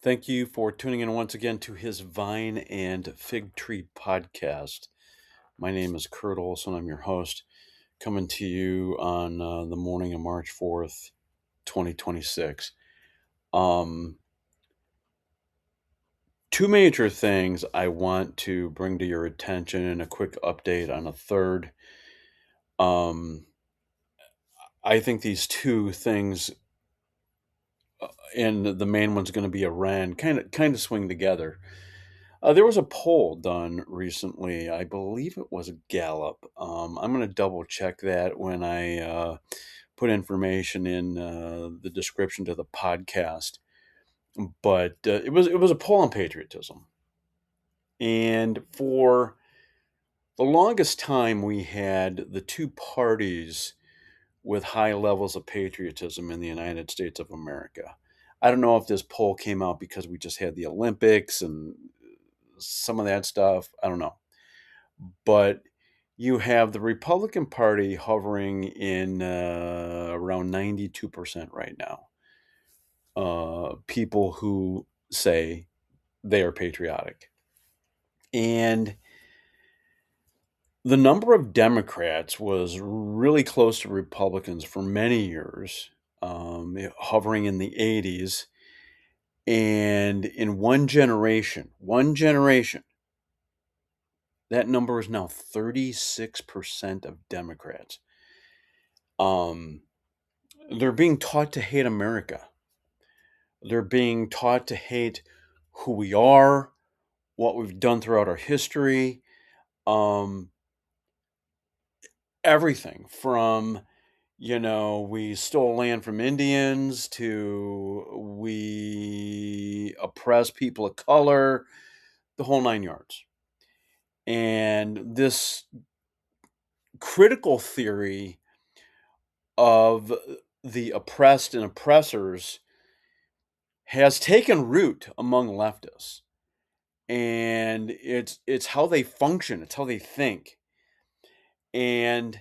Thank you for tuning in once again to his Vine and Fig Tree podcast. My name is Kurt Olson. I'm your host, coming to you on the morning of March 4th, 2026. Um, Two major things I want to bring to your attention and a quick update on a third. Um, I think these two things, and the main one's going to be Iran, kind of swing together. There was a poll done recently. I believe it was Gallup. I'm going to double check that when I put information in the description to the podcast. But it was a poll on patriotism, and for the longest time, we had the two parties with high levels of patriotism in the United States of America. I don't know if this poll came out because we just had the Olympics and some of that stuff. I don't know. But you have the Republican Party hovering in around 92% right now. People who say they are patriotic. And the number of Democrats was really close to Republicans for many years, hovering in the 80s. And in one generation, that number is now 36% of Democrats. Um, they're being taught to hate America. They're being taught to hate who we are, what we've done throughout our history, um, everything from, we stole land from Indians to we oppress people of color, the whole nine yards. And this critical theory of the oppressed and oppressors has taken root among leftists, and it's how they function, it's how they think. And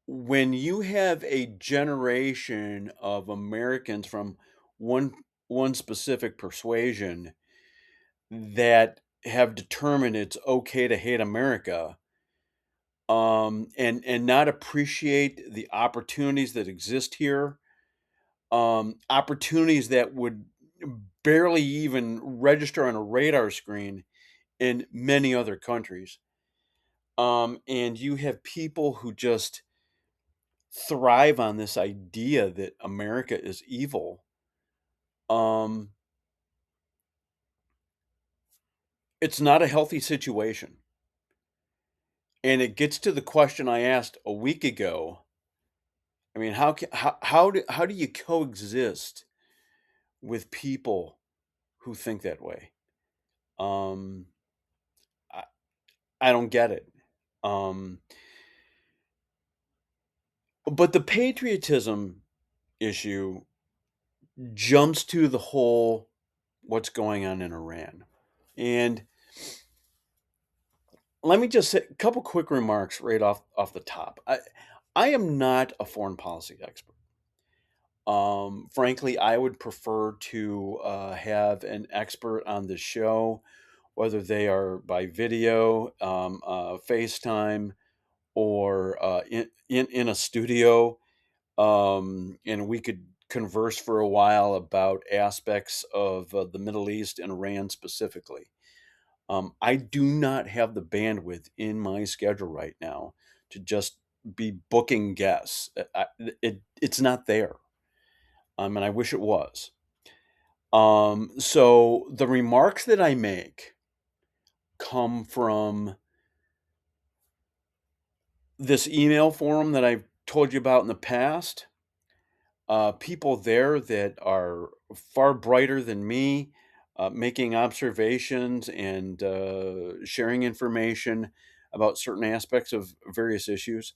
when you have a generation of Americans from one one specific persuasion that have determined it's okay to hate America, and not appreciate the opportunities that exist here, opportunities that would barely even register on a radar screen in many other countries. And you have people who just thrive on this idea that America is evil. Um, it's not a healthy situation. And it gets to the question I asked a week ago. I mean, how do you coexist with people who think that way? Um, I, I don't get it. Um, but the patriotism issue jumps to the whole what's going on in Iran. And let me just say a couple quick remarks right off the top. I am not a foreign policy expert. Frankly, I would prefer to have an expert on the show, whether they are by video, FaceTime, or in a studio, and we could converse for a while about aspects of the Middle East and Iran specifically. I do not have the bandwidth in my schedule right now to just be booking guests. It's not there, and I wish it was. So the remarks that I make come from this email forum that I've told you about in the past. People there that are far brighter than me, making observations and sharing information about certain aspects of various issues.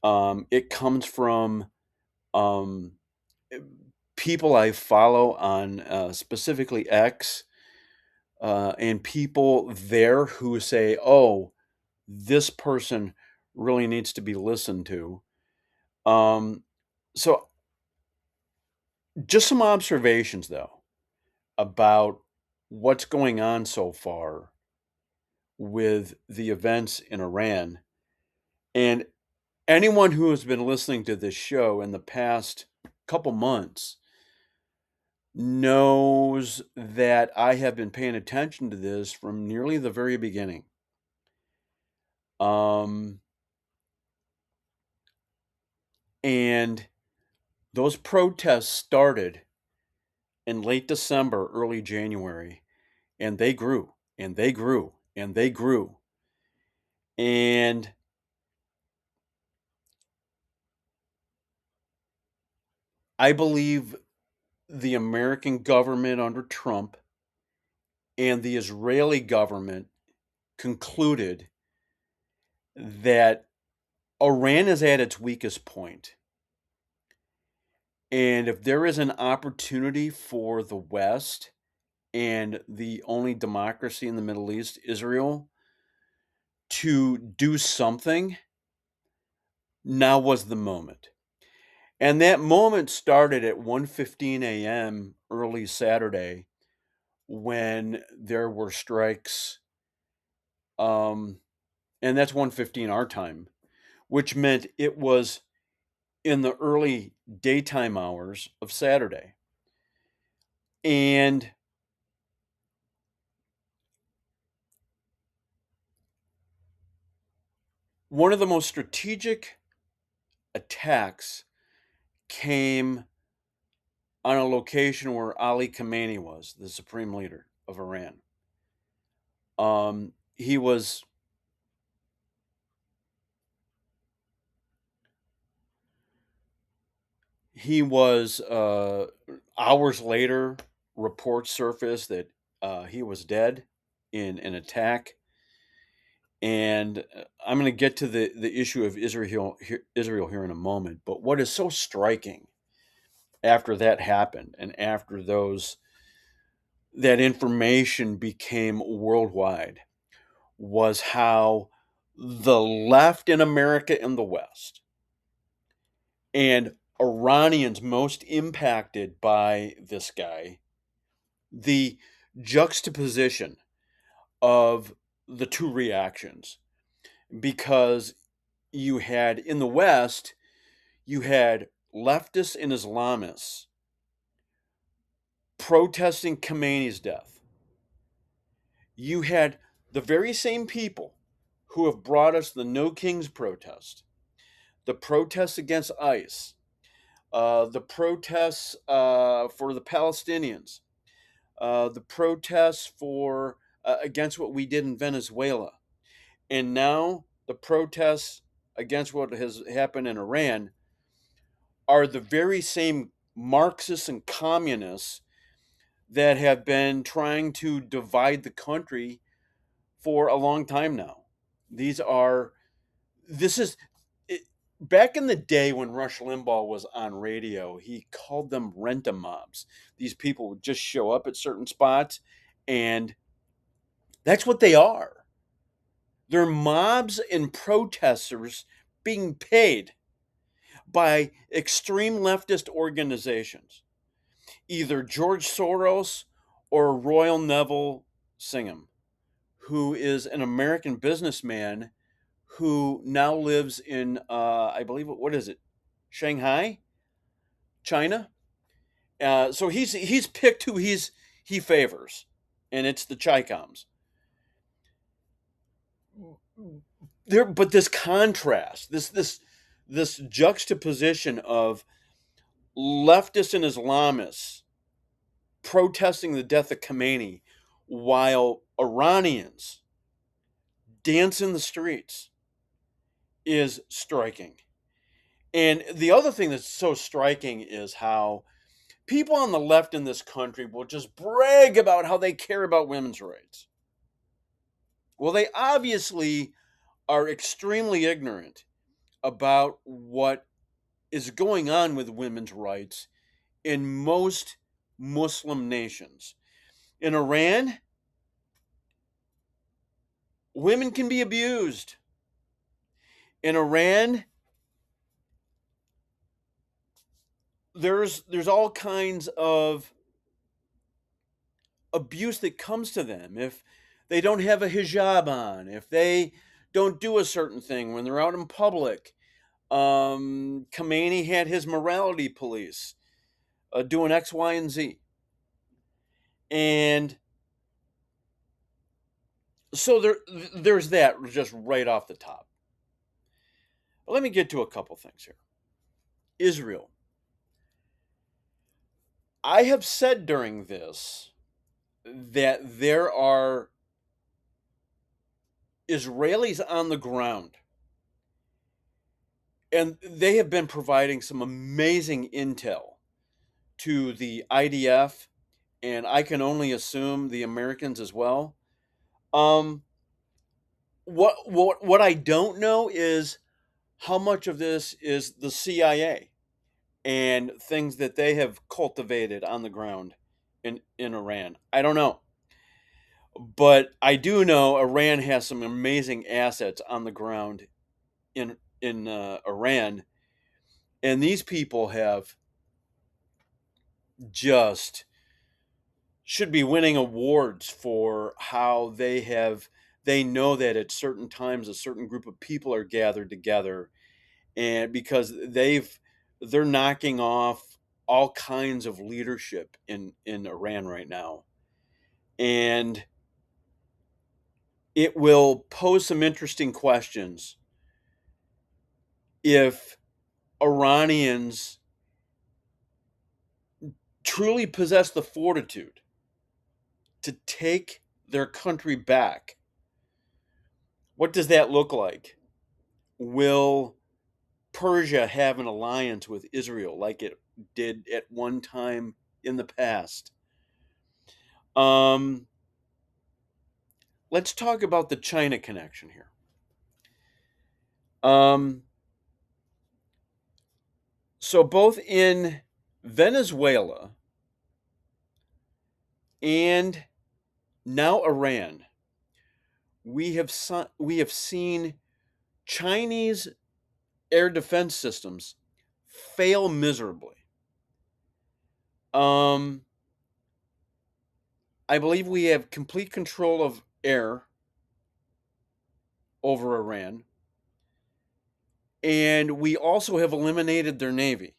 It comes from um, people I follow on specifically X, and people there who say, "Oh, this person really needs to be listened to." Um, so Just some observations, though, about what's going on so far with the events in Iran. And anyone who has been listening to this show in the past couple months knows that I have been paying attention to this from nearly the very beginning. Um, and those protests started in late December, early January, and they grew and they grew and they grew. And I believe the American government under Trump and the Israeli government concluded that Iran is at its weakest point. And if there is an opportunity for the West and the only democracy in the Middle East, Israel, to do something, now was the moment. And that moment started at 1:15 a.m. early Saturday when there were strikes. Um, and that's 1:15 our time, which meant it was in the early daytime hours of Saturday. And one of the most strategic attacks came on a location where Ali Khamenei was, the supreme leader of Iran. He was hours later. Reports surfaced that he was dead in an attack, and I'm going to get to the issue of Israel here in a moment. But what is so striking after that happened, and after that information became worldwide, was how the left in America and the West, and Iranians most impacted by this guy, the juxtaposition of the two reactions. Because you had in the West, you had leftists and Islamists protesting Khamenei's death. You had the very same people who have brought us the No Kings protest, the protests against ICE, the protests for the Palestinians, the protests for against what we did in Venezuela, and now the protests against what has happened in Iran are the very same Marxists and communists that have been trying to divide the country for a long time now. These are this is it, back in the day when Rush Limbaugh was on radio, he called them rent-a-mobs. These people would just show up at certain spots, and that's what they are. They're mobs and protesters being paid by extreme leftist organizations, either George Soros or Royal Neville Singham, who is an American businessman who now lives in, I believe, what is it, Shanghai, China. So he's picked who he favors, and it's the Chicoms. There, but this contrast, this juxtaposition of leftists and Islamists protesting the death of Khamenei, while Iranians dance in the streets, is striking. And the other thing that's so striking is how people on the left in this country will just brag about how they care about women's rights. Well, they obviously are extremely ignorant about what is going on with women's rights in most Muslim nations. In Iran, women can be abused. In Iran, there's all kinds of abuse that comes to them if they don't have a hijab on, if they don't do a certain thing when they're out in public. Khomeini had his morality police doing X, Y, and Z. And so there's that just right off the top. But let me get to a couple things here. Israel. I have said during this that there are Israelis on the ground, and they have been providing some amazing intel to the IDF, and I can only assume the Americans as well. Um, what I don't know is how much of this is the CIA and things that they have cultivated on the ground in Iran. I don't know. But I do know Iran has some amazing assets on the ground in Iran, and these people have just should be winning awards for how they know that at certain times a certain group of people are gathered together, and because they're knocking off all kinds of leadership in Iran right now, and it will pose some interesting questions if Iranians truly possess the fortitude to take their country back. What does that look like? Will Persia have an alliance with Israel like it did at one time in the past? Um, let's talk about the China connection here. Um, so both in Venezuela and now Iran, we have seen Chinese air defense systems fail miserably. Um, I believe we have complete control of air over Iran, and we also have eliminated their navy.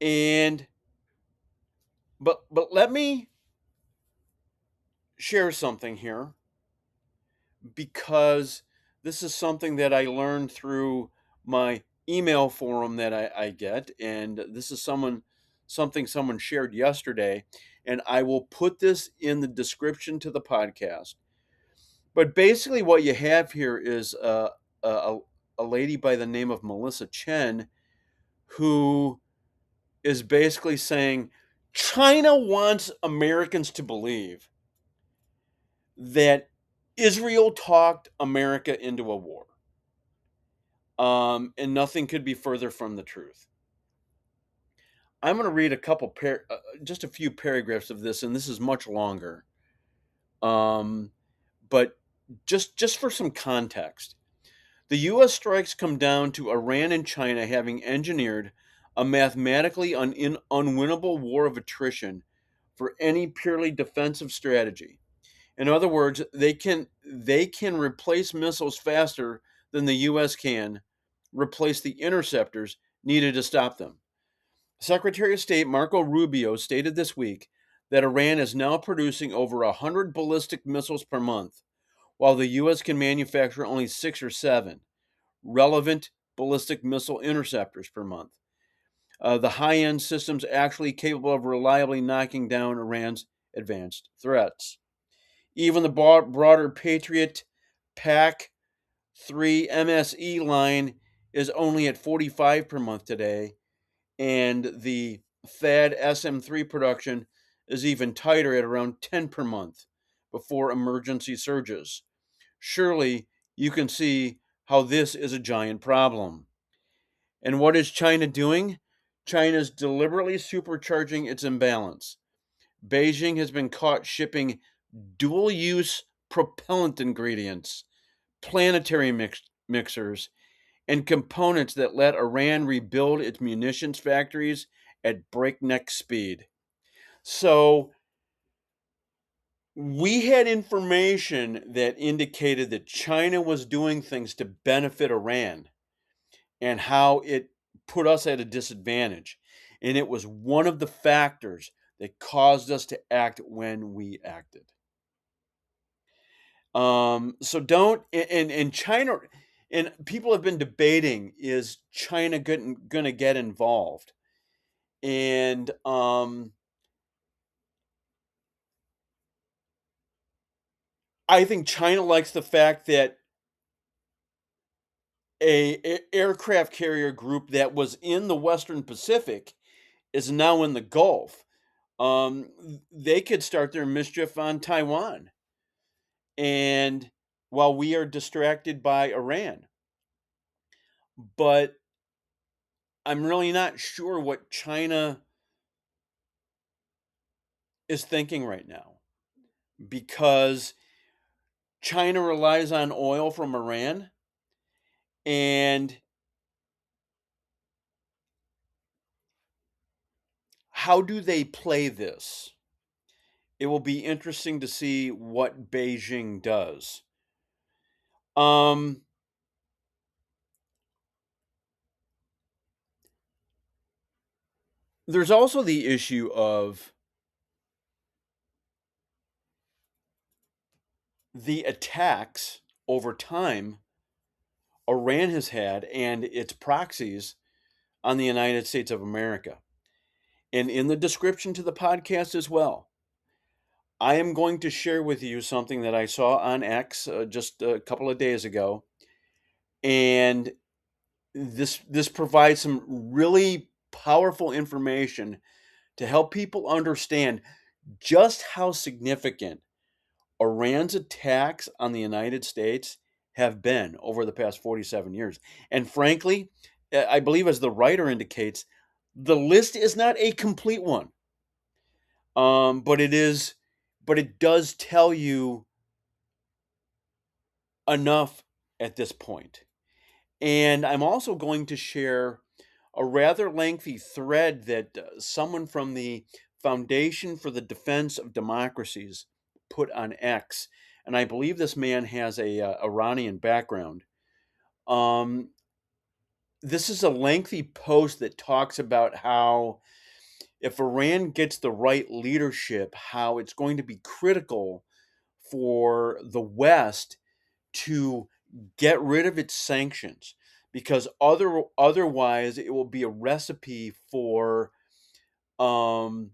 And but let me share something here because this is something that I learned through my email forum that I get, and this is something someone shared yesterday, and I will put this in the description to the podcast. But basically, what you have here is a, a lady by the name of Melissa Chen who is basically saying China wants Americans to believe that Israel talked America into a war. And nothing could be further from the truth. I'm going to read just a few paragraphs of this, and this is much longer. Um, but just for some context, the U.S. strikes come down to Iran and China having engineered a mathematically unwinnable war of attrition for any purely defensive strategy. In other words, they can replace missiles faster than the U.S. can replace the interceptors needed to stop them. Secretary of State Marco Rubio stated this week that Iran is now producing over 100 ballistic missiles per month, while the U.S. can manufacture only 6 or 7 relevant ballistic missile interceptors per month. The high end systems actually capable of reliably knocking down Iran's advanced threats. Even the broader Patriot PAC 3 MSE line is only at 45 per month today, and the THAAD SM3 production is even tighter at around 10 per month before emergency surges. Surely you can see how this is a giant problem. And what is China doing? China is deliberately supercharging its imbalance. Beijing has been caught shipping dual use propellant ingredients, planetary mixers, and components that let Iran rebuild its munitions factories at breakneck speed. So we had information that indicated that China was doing things to benefit Iran and how it put us at a disadvantage. And it was one of the factors that caused us to act when we acted. So don't and China and people have been debating, is China going to get involved? And I think China likes the fact that aircraft carrier group that was in the Western Pacific is now in the Gulf. They could start their mischief on Taiwan, and while we are distracted by Iran. But I'm really not sure what China is thinking right now, because China relies on oil from Iran, and how do they play this? It will be interesting to see what Beijing does. Um, there's also the issue of the attacks over time Iran has had and its proxies on the United States of America. And in the description to the podcast as well, I am going to share with you something that I saw on X just a couple of days ago. And this provides some really powerful information to help people understand just how significant Iran's attacks on the United States have been over the past 47 years. And frankly, I believe, as the writer indicates, the list is not a complete one. But it does tell you enough at this point. And I'm also going to share a rather lengthy thread that someone from the Foundation for the Defense of Democracies put on X. And I believe this man has a Iranian background. Um, this is a lengthy post that talks about how, if Iran gets the right leadership, how it's going to be critical for the West to get rid of its sanctions, because otherwise it will be a recipe for um,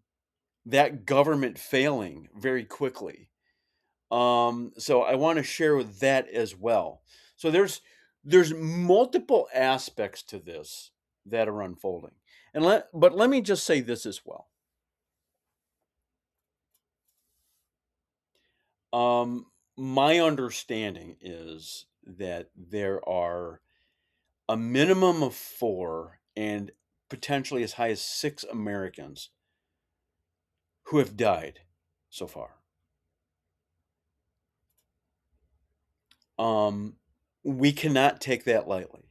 that government failing very quickly. So I want to share that as well. So there's multiple aspects to this that are unfolding. But let me just say this as well. Um, my understanding is that there are a minimum of four and potentially as high as six Americans who have died so far. Um, we cannot take that lightly.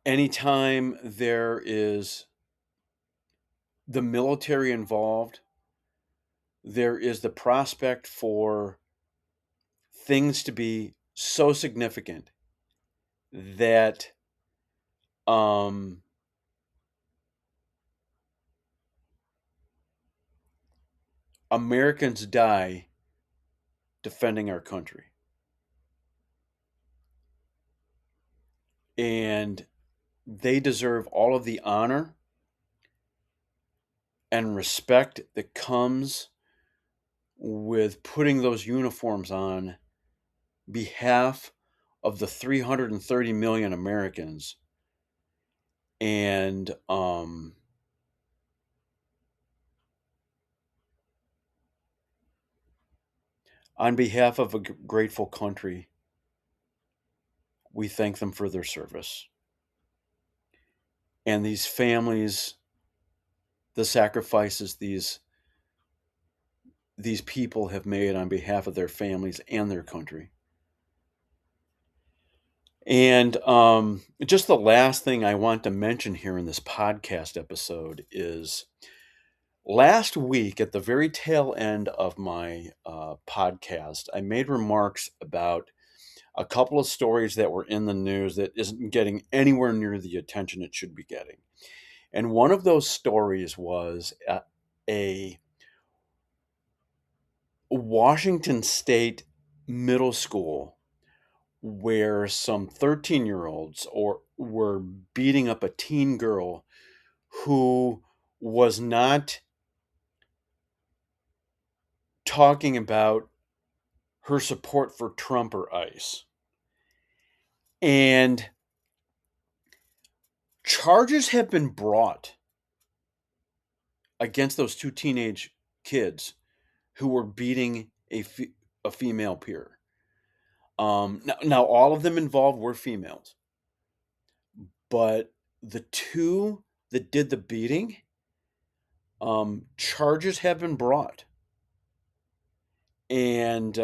Anytime there is the military involved, there is the prospect for things to be so significant that um, Americans die defending our country. And they deserve all of the honor and respect that comes with putting those uniforms on behalf of the 330 million Americans, and on behalf of a grateful country, we thank them for their service. And these families, the sacrifices these people have made on behalf of their families and their country. And just the last thing I want to mention here in this podcast episode is last week, at the very tail end of my podcast, I made remarks about a couple of stories that were in the news that isn't getting anywhere near the attention it should be getting. And one of those stories was a Washington State middle school where some 13-year-olds or were beating up a teen girl who was not talking about her support for Trump or ICE. And charges have been brought against those two teenage kids who were beating a female peer. Now, all of them involved were females, but the two that did the beating, charges have been brought. And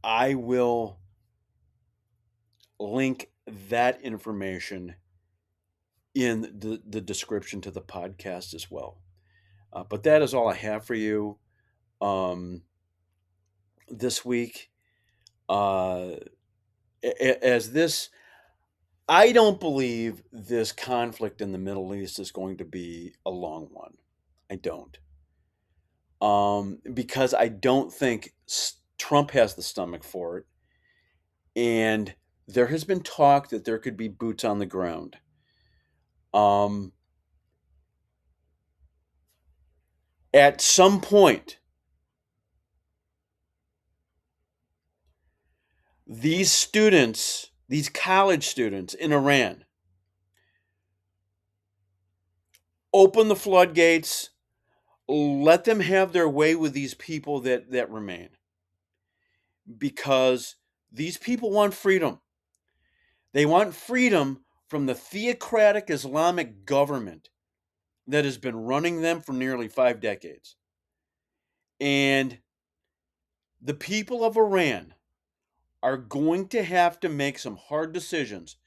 I will link that information in the description to the podcast as well. But that is all I have for you this week. As this, I don't believe this conflict in the Middle East is going to be a long one. I don't. Because I don't think Trump has the stomach for it. And there has been talk that there could be boots on the ground. At some point, these students, these college students in Iran, open the floodgates, let them have their way with these people that remain. Because these people want freedom. They want freedom from the theocratic Islamic government that has been running them for nearly 5 decades. And the people of Iran are going to have to make some hard decisions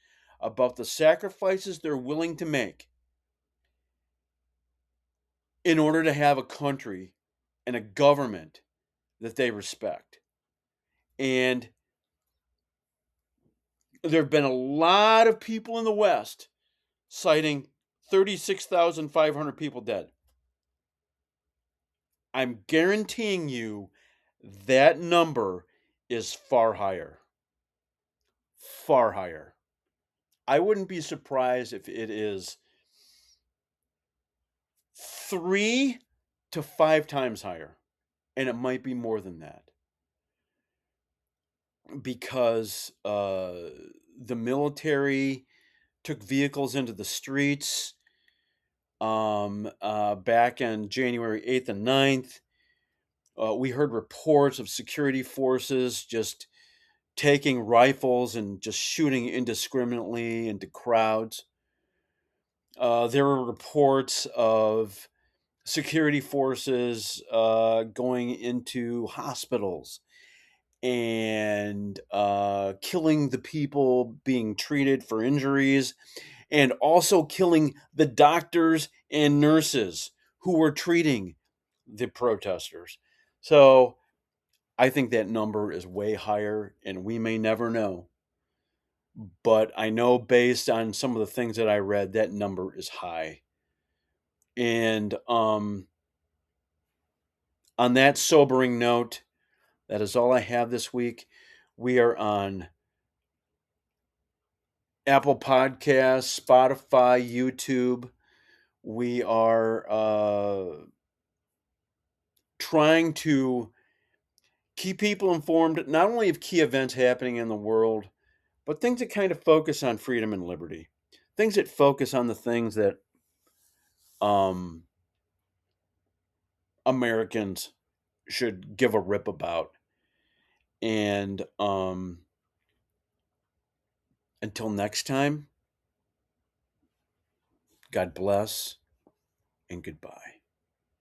about the sacrifices they're willing to make in order to have a country and a government that they respect. And there have been a lot of people in the West citing 36,500 people dead. I'm guaranteeing you that number is far higher. Far higher. I wouldn't be surprised if it is 3 to 5 times higher. And it might be more than that. Because the military took vehicles into the streets back on January 8th and 9th. We heard reports of security forces just taking rifles and just shooting indiscriminately into crowds. There were reports of security forces going into hospitals and killing the people being treated for injuries, and also killing the doctors and nurses who were treating the protesters. So I think that number is way higher, and we may never know. But I know based on some of the things that I read, that number is high. And on that sobering note, that is all I have this week. We are on Apple Podcasts, Spotify, YouTube. We are trying to keep people informed not only of key events happening in the world, but things that kind of focus on freedom and liberty. Things that focus on the things that um, Americans should give a rip about. And until next time, God bless and goodbye.